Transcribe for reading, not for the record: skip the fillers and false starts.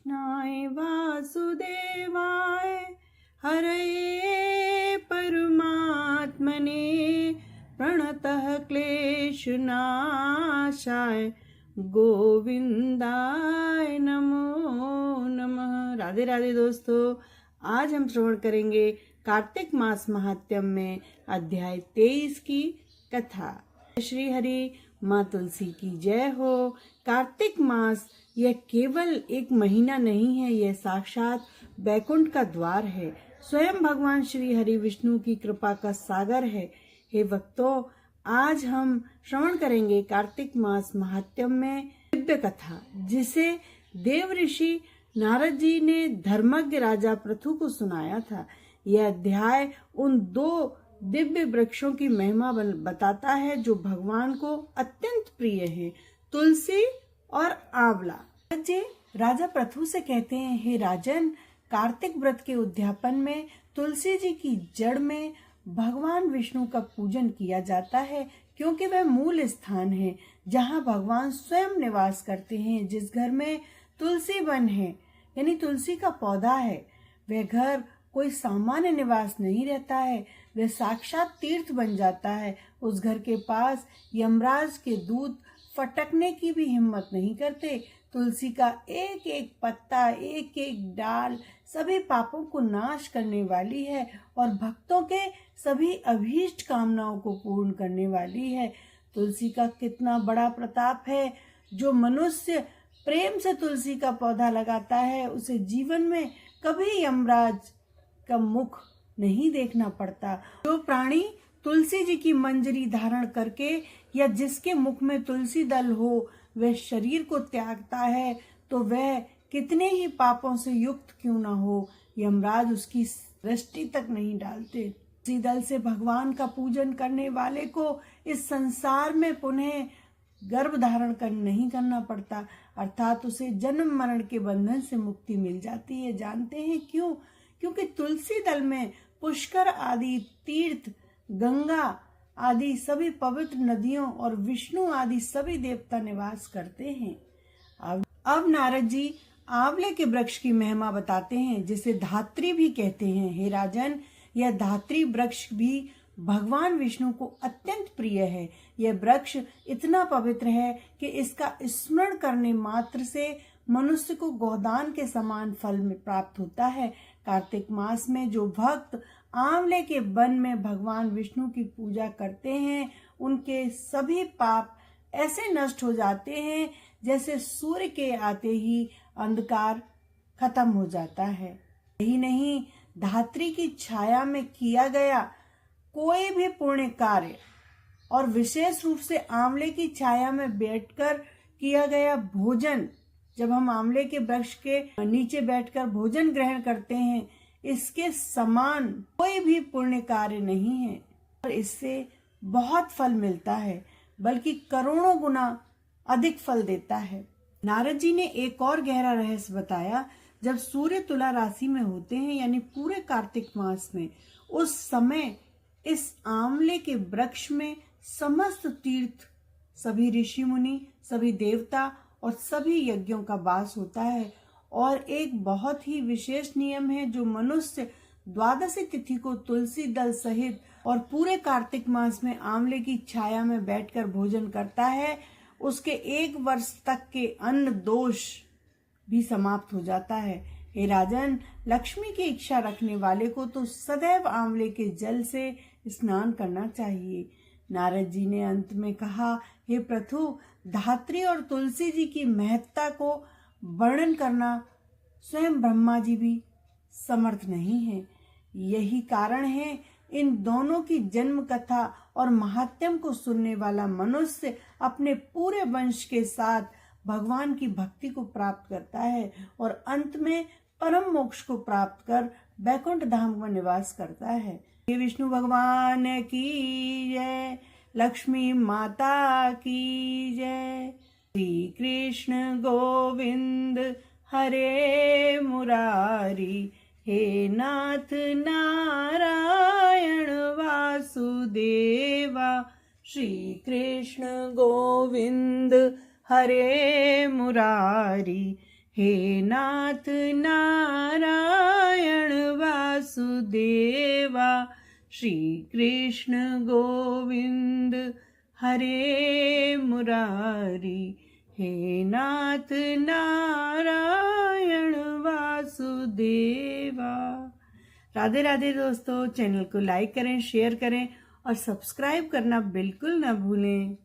कृष्णाय वासुदेवाय हरये परमात्मने प्रणतः क्लेशनाशाय गोविंदाय नमो नमः। राधे राधे दोस्तों, आज हम श्रवण करेंगे कार्तिक मास महात्म्य में अध्याय 23 की कथा। श्री हरि माँ तुलसी की जय हो। कार्तिक मास यह केवल एक महीना नहीं है, यह साक्षात बैकुंठ का द्वार है, स्वयं भगवान श्री हरि विष्णु की कृपा का सागर है। हे भक्तों, आज हम श्रवण करेंगे कार्तिक मास महात्म्य में दिव्य कथा, जिसे देव ऋषि नारद जी ने धर्मज्ञ राजा पृथु को सुनाया था। यह अध्याय उन दो दिव्य वृक्षों की महिमा बताता है जो भगवान को अत्यंत प्रिय है, तुलसी और आंवला। जी राजा पृथु से कहते हैं, हे राजन, कार्तिक व्रत के उद्यापन में तुलसी जी की जड़ में भगवान विष्णु का पूजन किया जाता है, क्योंकि वह मूल स्थान है जहाँ भगवान स्वयं निवास करते हैं। जिस घर में तुलसी वन है, यानी तुलसी का पौधा है, वह घर कोई सामान्य निवास नहीं रहता है, वह साक्षात तीर्थ बन जाता है। उस घर के पास यमराज के दूत फटकने की भी हिम्मत नहीं करते। तुलसी का एक एक पत्ता, एक एक डाल सभी पापों को नाश करने वाली है और भक्तों के सभी अभीष्ट कामनाओं को पूर्ण करने वाली है। तुलसी का कितना बड़ा प्रताप है। जो मनुष्य प्रेम से तुलसी का पौधा लगाता है, उसे जीवन में कभी यमराज का मुख नहीं देखना पड़ता। जो प्राणी तुलसी जी की मंजरी धारण करके या जिसके मुख में तुलसी दल हो, वह शरीर को त्यागता है, तो वह कितने ही पापों से युक्त क्यों न हो, यमराज उसकी दृष्टि तक नहीं डालते। तुलसी दल से भगवान का पूजन करने वाले को इस संसार में पुनः गर्भ धारण नहीं करना पड़ता, अर्थात उसे जन्म मरण के बंधन से मुक्ति मिल जाती है। जानते हैं क्यों? क्योंकि तुलसी दल में पुष्कर आदि तीर्थ, गंगा आदि सभी पवित्र नदियों और विष्णु आदि सभी देवता निवास करते हैं। अब नारद जी आंवले के वृक्ष की महिमा बताते हैं, जिसे धात्री भी कहते हैं। हे राजन, यह धात्री वृक्ष भी भगवान विष्णु को अत्यंत प्रिय है। यह वृक्ष इतना पवित्र है कि इसका स्मरण करने मात्र से मनुष्य को गोदान के समान फल में प्राप्त होता है। कार्तिक मास में जो भक्त आंवले के वन में भगवान विष्णु की पूजा करते हैं, उनके सभी पाप ऐसे नष्ट हो जाते हैं जैसे सूर्य के आते ही अंधकार खत्म हो जाता है। यही नहीं, धात्री की छाया में किया गया कोई भी पुण्य कार्य और विशेष रूप से आंवले की छाया में बैठकर किया गया भोजन, जब हम आंवले के वृक्ष के नीचे बैठकर भोजन ग्रहण करते हैं, इसके समान कोई भी पुण्य कार्य नहीं है और इससे बहुत फल मिलता है, बल्कि करोड़ों गुना अधिक फल देता है। नारद जी ने एक और गहरा रहस्य बताया। जब सूर्य तुला राशि में होते हैं, यानी पूरे कार्तिक मास में, उस समय इस आंवले के वृक्ष में समस्त तीर्थ, सभी ऋषि मुनि, सभी देवता और सभी यज्ञों का वास होता है। और एक बहुत ही विशेष नियम है, जो मनुष्य द्वादशी तिथि को तुलसी दल सहित और पूरे कार्तिक मास में आंवले की छाया में बैठकर भोजन करता है, उसके 1 वर्ष तक के अन्न दोष भी समाप्त हो जाता है। हे राजन, लक्ष्मी की इच्छा रखने वाले को तो सदैव आंवले के जल से स्नान करना चाहिए। नारद जी ने अंत में कहा, हे पृथु, धात्री और तुलसी जी की महत्ता को वर्णन करना स्वयं ब्रह्मा जी भी समर्थ नहीं है। यही कारण है इन दोनों की जन्म कथा और महात्म्य को सुनने वाला मनुष्य अपने पूरे वंश के साथ भगवान की भक्ति को प्राप्त करता है और अंत में परम मोक्ष को प्राप्त कर बैकुंठ धाम में निवास करता है। हे विष्णु भगवान की जय, लक्ष्मी माता की जय। श्री कृष्ण गोविंद हरे मुरारी, हे नाथ नारायण वासुदेवा। श्री कृष्ण गोविंद हरे मुरारी, हे नाथ नारायण वासुदेवा, श्री कृष्ण गोविंद हरे मुरारी। हे नाथ नारायण वासुदेवा। राधे राधे दोस्तों, चैनल को लाइक करें, शेयर करें और सब्सक्राइब करना बिल्कुल ना भूलें।